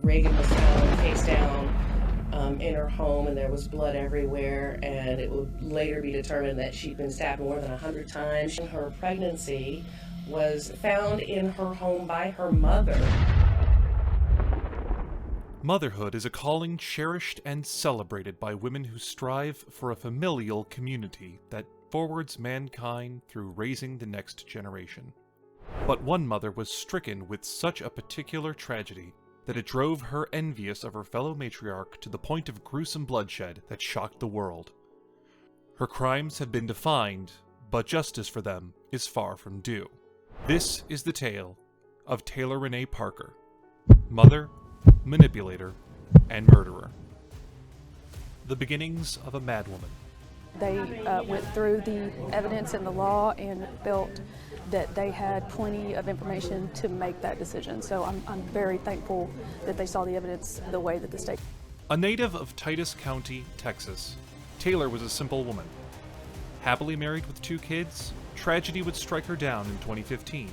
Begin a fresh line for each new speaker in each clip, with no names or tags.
Reagan was found face down in her home, and there was blood everywhere, and it would later be determined that she'd been stabbed more than 100 times. Her pregnancy was found in her home by her mother.
Motherhood is a calling cherished and celebrated by women who strive for a familial community that forwards mankind through raising the next generation. But one mother was stricken with such a particular tragedy that it drove her envious of her fellow matriarch to the point of gruesome bloodshed that shocked the world. Her crimes have been defined, but justice for them is far from due. This is the tale of Taylor Rene Parker, mother, manipulator, and murderer. The beginnings of a madwoman.
They went through the evidence and the law and felt that they had plenty of information to make that decision. So I'm very thankful that they saw the evidence the way that the state.
A native of Titus County, Texas, Taylor was a simple woman. Happily married with 2 kids, tragedy would strike her down in 2015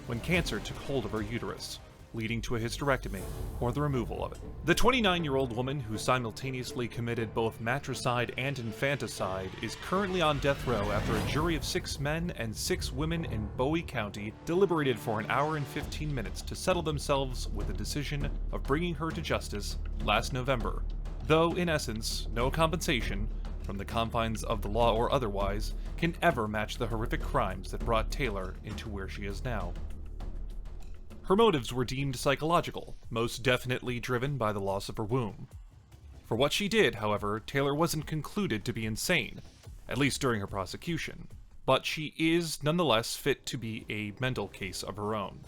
when cancer took hold of her uterus, leading to a hysterectomy, or the removal of it. The 29-year-old woman who simultaneously committed both matricide and infanticide is currently on death row after a jury of 6 men and 6 women in Bowie County deliberated for an hour and 15 minutes to settle themselves with the decision of bringing her to justice last November, though in essence, no compensation, from the confines of the law or otherwise, can ever match the horrific crimes that brought Taylor into where she is now. Her motives were deemed psychological, most definitely driven by the loss of her womb. For what she did, however, Taylor wasn't concluded to be insane, at least during her prosecution, but she is nonetheless fit to be a mental case of her own.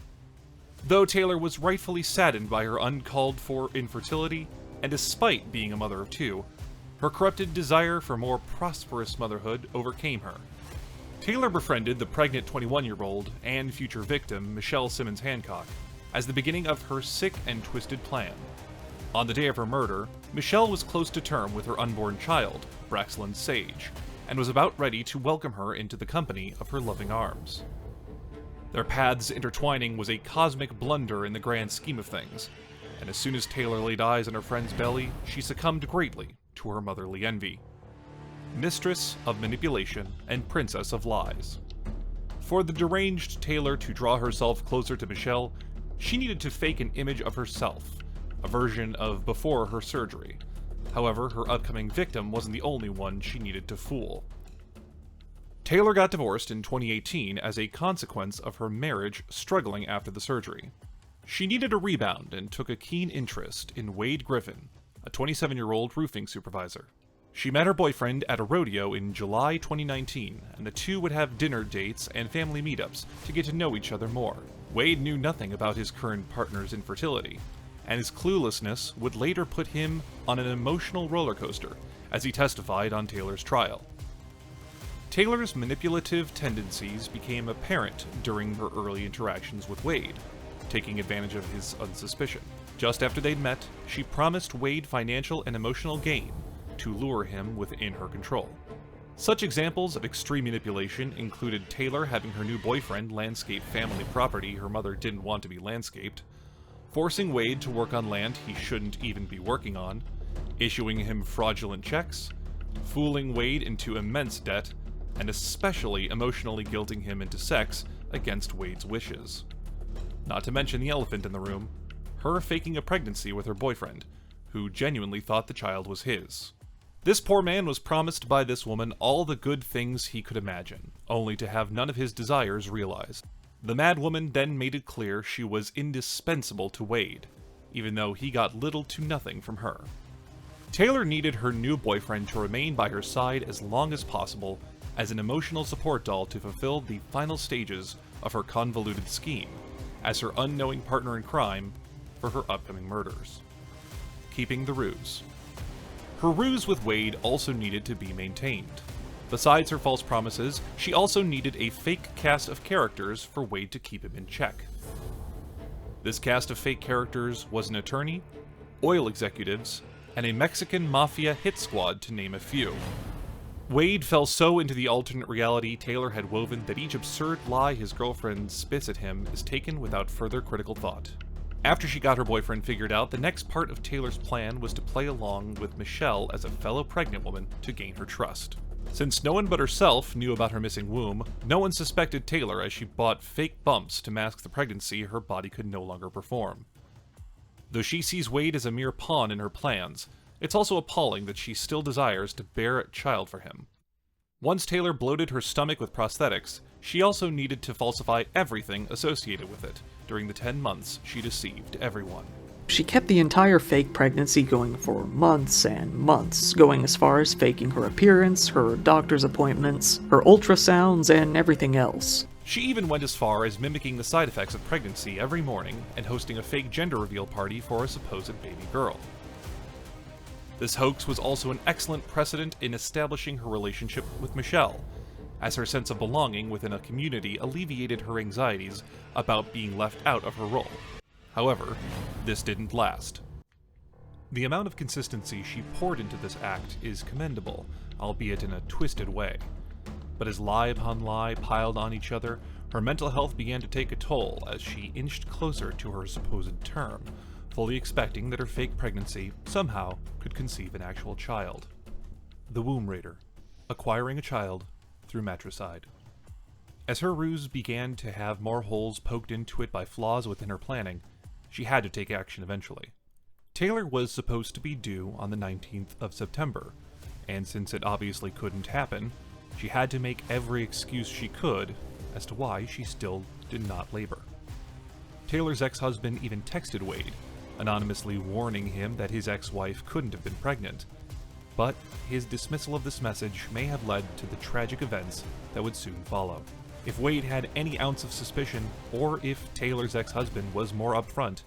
Though Taylor was rightfully saddened by her uncalled-for infertility, and despite being a mother of 2, her corrupted desire for more prosperous motherhood overcame her. Taylor befriended the pregnant 21-year-old and future victim, Michelle Simmons Hancock, as the beginning of her sick and twisted plan. On the day of her murder, Michelle was close to term with her unborn child, Braxlyn Sage, and was about ready to welcome her into the company of her loving arms. Their paths intertwining was a cosmic blunder in the grand scheme of things, and as soon as Taylor laid eyes on her friend's belly, she succumbed greatly to her motherly envy. Mistress of manipulation and princess of lies. For the deranged Taylor to draw herself closer to Michelle, she needed to fake an image of herself, a version of before her surgery. However, her upcoming victim wasn't the only one she needed to fool. Taylor got divorced in 2018 as a consequence of her marriage struggling after the surgery. She needed a rebound and took a keen interest in Wade Griffin, a 27-year-old roofing supervisor. She met her boyfriend at a rodeo in July 2019, and the two would have dinner dates and family meetups to get to know each other more. Wade knew nothing about his current partner's infertility, and his cluelessness would later put him on an emotional roller coaster, as he testified on Taylor's trial. Taylor's manipulative tendencies became apparent during her early interactions with Wade, taking advantage of his unsuspicion. Just after they'd met, she promised Wade financial and emotional gain to lure him within her control. Such examples of extreme manipulation included Taylor having her new boyfriend landscape family property her mother didn't want to be landscaped, forcing Wade to work on land he shouldn't even be working on, issuing him fraudulent checks, fooling Wade into immense debt, and especially emotionally guilting him into sex against Wade's wishes. Not to mention the elephant in the room, her faking a pregnancy with her boyfriend, who genuinely thought the child was his. This poor man was promised by this woman all the good things he could imagine, only to have none of his desires realized. The mad woman then made it clear she was indispensable to Wade, even though he got little to nothing from her. Taylor needed her new boyfriend to remain by her side as long as possible as an emotional support doll to fulfill the final stages of her convoluted scheme, as her unknowing partner in crime for her upcoming murders. Keeping the ruse. Her ruse with Wade also needed to be maintained. Besides her false promises, she also needed a fake cast of characters for Wade to keep him in check. This cast of fake characters was an attorney, oil executives, and a Mexican mafia hit squad, to name a few. Wade fell so into the alternate reality Taylor had woven that each absurd lie his girlfriend spits at him is taken without further critical thought. After she got her boyfriend figured out, the next part of Taylor's plan was to play along with Michelle as a fellow pregnant woman to gain her trust. Since no one but herself knew about her missing womb, no one suspected Taylor as she bought fake bumps to mask the pregnancy her body could no longer perform. Though she sees Wade as a mere pawn in her plans, it's also appalling that she still desires to bear a child for him. Once Taylor bloated her stomach with prosthetics, she also needed to falsify everything associated with it during the 10 months she deceived everyone.
She kept the entire fake pregnancy going for months and months, going as far as faking her appearance, her doctor's appointments, her ultrasounds, and everything else.
She even went as far as mimicking the side effects of pregnancy every morning and hosting a fake gender reveal party for a supposed baby girl. This hoax was also an excellent precedent in establishing her relationship with Michelle, as her sense of belonging within a community alleviated her anxieties about being left out of her role. However, this didn't last. The amount of consistency she poured into this act is commendable, albeit in a twisted way. But as lie upon lie piled on each other, her mental health began to take a toll as she inched closer to her supposed term, fully expecting that her fake pregnancy somehow could conceive an actual child. The Womb Raider, acquiring a child through matricide. As her ruse began to have more holes poked into it by flaws within her planning, she had to take action eventually. Taylor was supposed to be due on the 19th of September, and since it obviously couldn't happen, she had to make every excuse she could as to why she still did not labor. Taylor's ex-husband even texted Wade, anonymously warning him that his ex-wife couldn't have been pregnant, but his dismissal of this message may have led to the tragic events that would soon follow. If Wade had any ounce of suspicion, or if Taylor's ex-husband was more upfront,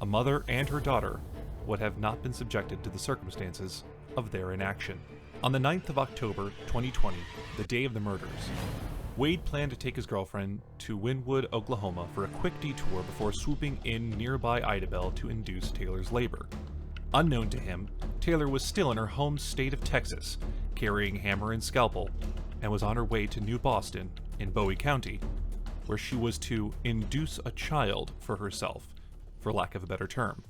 a mother and her daughter would have not been subjected to the circumstances of their inaction. On the 9th of October 2020, the day of the murders, Wade planned to take his girlfriend to Wynwood, Oklahoma for a quick detour before swooping in nearby Idabel to induce Taylor's labor. Unknown to him, Taylor was still in her home state of Texas, carrying hammer and scalpel, and was on her way to New Boston, in Bowie County, where she was to induce a child for herself, for lack of a better term.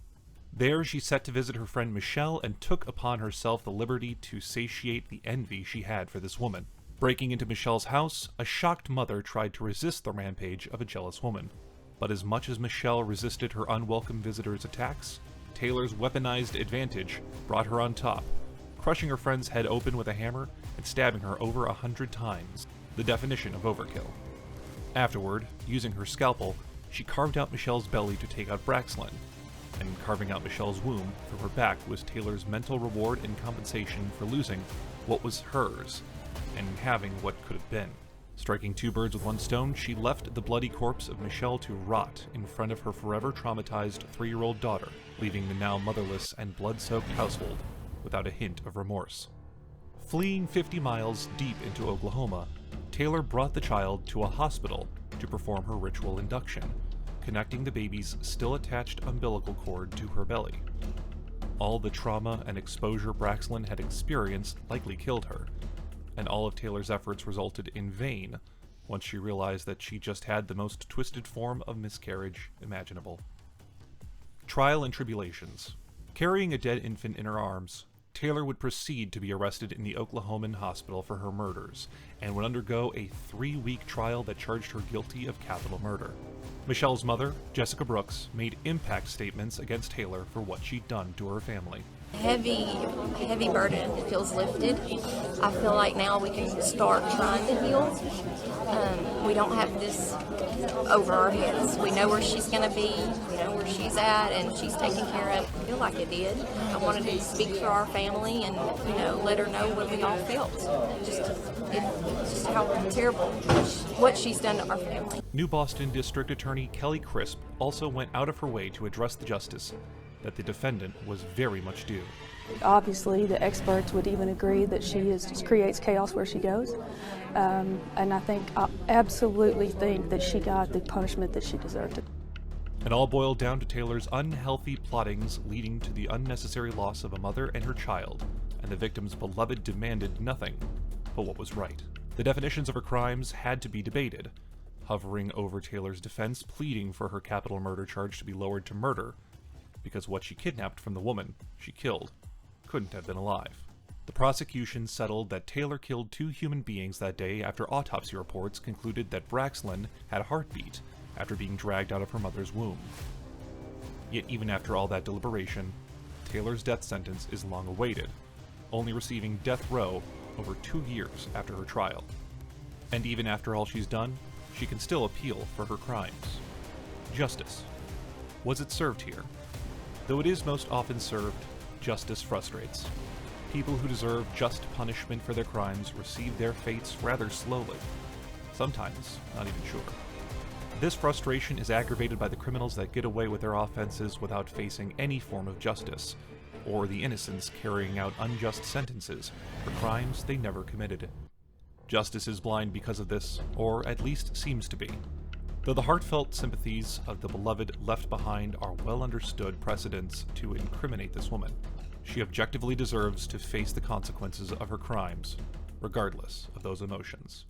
There she set to visit her friend Michelle and took upon herself the liberty to satiate the envy she had for this woman. Breaking into Michelle's house, a shocked mother tried to resist the rampage of a jealous woman. But as much as Michelle resisted her unwelcome visitor's attacks, Taylor's weaponized advantage brought her on top, crushing her friend's head open with a hammer and stabbing her over 100 times, the definition of overkill. Afterward, using her scalpel, she carved out Michelle's belly to take out Braxlin, and carving out Michelle's womb from her back was Taylor's mental reward and compensation for losing what was hers, and having what could have been. Striking two birds with one stone, she left the bloody corpse of Michelle to rot in front of her forever traumatized 3-year-old daughter, leaving the now motherless and blood-soaked household without a hint of remorse. Fleeing 50 miles deep into Oklahoma, Taylor brought the child to a hospital to perform her ritual induction, connecting the baby's still attached umbilical cord to her belly. All the trauma and exposure Braxlin had experienced likely killed her, and all of Taylor's efforts resulted in vain once she realized that she just had the most twisted form of miscarriage imaginable. Trial and tribulations. Carrying a dead infant in her arms, Taylor would proceed to be arrested in the Oklahoman hospital for her murders, and would undergo a 3-week trial that charged her guilty of capital murder. Michelle's mother, Jessica Brooks, made impact statements against Taylor for what she'd done to her family.
Heavy burden feels lifted. I feel like now we can start trying to heal. We don't have this over our heads. We know where she's going to be, we know where she's at, and she's taken care of. I feel like I did. I wanted to speak for our family and, let her know what we all felt. Just how terrible what she's done to our family.
New Boston District Attorney Kelly Crisp also went out of her way to address the justice that the defendant was very much due.
Obviously, the experts would even agree that she just creates chaos where she goes. And I absolutely think that she got the punishment that she deserved.
It all boiled down to Taylor's unhealthy plottings leading to the unnecessary loss of a mother and her child, and the victim's beloved demanded nothing but what was right. The definitions of her crimes had to be debated. hovering over Taylor's defense, pleading for her capital murder charge to be lowered to murder, because what she kidnapped from the woman she killed couldn't have been alive. The prosecution settled that Taylor killed 2 human beings that day after autopsy reports concluded that Braxlin had a heartbeat after being dragged out of her mother's womb. Yet even after all that deliberation, Taylor's death sentence is long awaited, only receiving death row over 2 years after her trial. And even after all she's done, she can still appeal for her crimes. Justice. Was it served here? Though it is most often served, justice frustrates. People who deserve just punishment for their crimes receive their fates rather slowly. Sometimes, not even sure. This frustration is aggravated by the criminals that get away with their offenses without facing any form of justice, or the innocents carrying out unjust sentences for crimes they never committed. Justice is blind because of this, or at least seems to be. Though the heartfelt sympathies of the beloved left behind are well understood precedents to incriminate this woman, she objectively deserves to face the consequences of her crimes, regardless of those emotions.